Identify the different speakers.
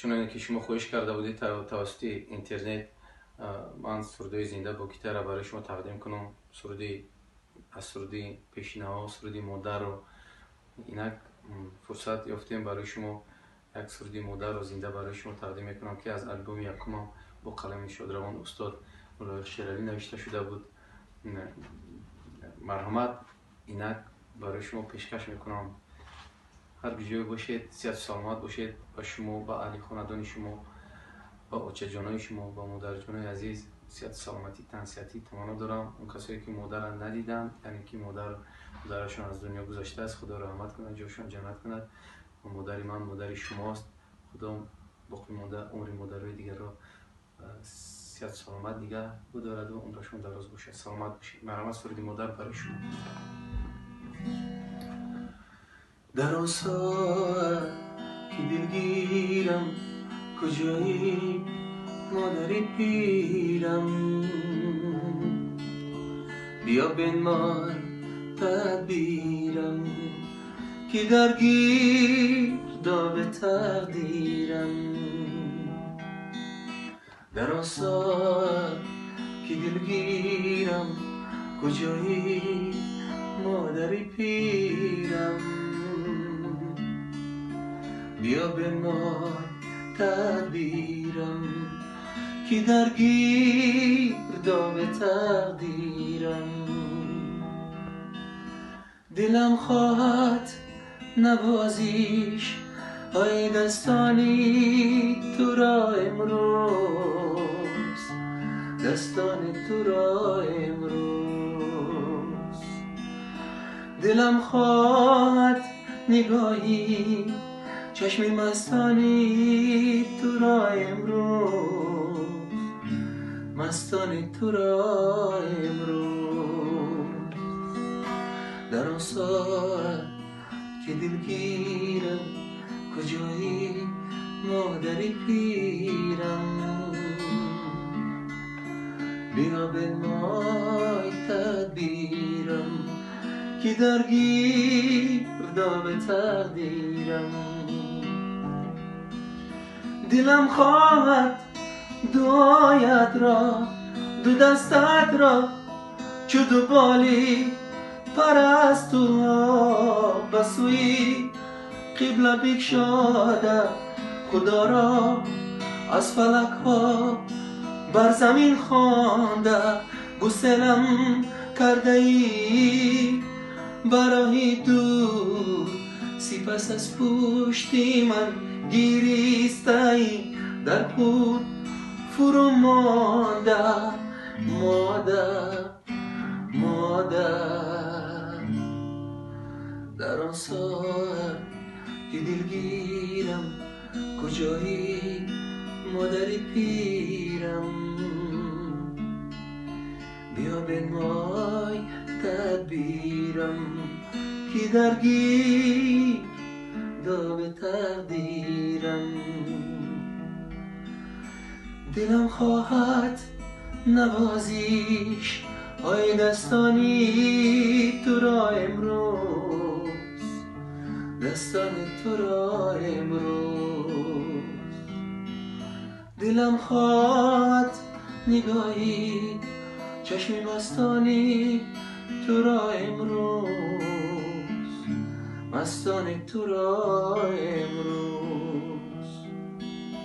Speaker 1: چون که شما خواهش کرده بودید توسط اینترنت من سرودای زنده با گیتار را برای شما تقدیم کنم. از سرودی پیشینه‌ها، سرودی مادر رو اینک فرصت یافتیم برای شما یک سرودی مادر رو زنده برای شما تقدیم میکنم که از البوم یکم با قلم شادروان استاد ملایق شیرالی نوشته شده بود. مرحمت اینک برای شما پیشکش میکنم. هر جای باشید صحت سلامت باشید. با شما، با اهل خاندان شما، با بچه جانای شما، با مادر جانای عزیز صحت سلامتی تنسیتی تمنا دارم. اون کسایی که مادر ندیدن، یعنی که مادرشان از دنیا گذشته است، خدا رحمت کنه، جاشان جنت کنه. و مادر من مادر شماست. خدا باقی مانده عمر مادرای دیگر را صحت سلامت دیگه بدارد و عمرشون دراز باشه. سلامت باشید. مرحمت سرودی مادر برای شما. در آن ساعت که دلگیرم کجایی مادر پیرم، بیا بنمای تدبیرم که درگیر داغ تقدیرم. در آن ساعت که دلگیرم کجایی مادر پیرم، بیا بنمای تدبیرم که درگیر داغ تقدیرم. دلم خواهد نوازیش های دستانی تو را امروز، دستان تو را امروز. دلم خواهد نگاهی چشم مستانی تو را امروز، مستان تو را امروز. در آن ساعت که دلگیرم کجایی مادر پیرم، بیا بنمای تدبیرم که درگیر داغ تقدیرم. دلم خواهد دعایت را، دو دستت را چو دو بالی پرستوها به سوی قبله بگشاده، خدا را از فلک ها بر زمین خوانده. گسلم کرده ای برای دور، سپس از پشتی من گریسته ای در خود فرو مانده. مادر مادر، در آن ساعت که دلگیرم کجایی مادر پیرم، بیا بنمای تدبیرم که درگیر داغ تقدیرم. دلم خواهد نوازیش های دستانی تو را امروز، دستان تو را امروز. دلم خواهد نگاهی چشم مستانی تو را امروز، مستان تو را امروز.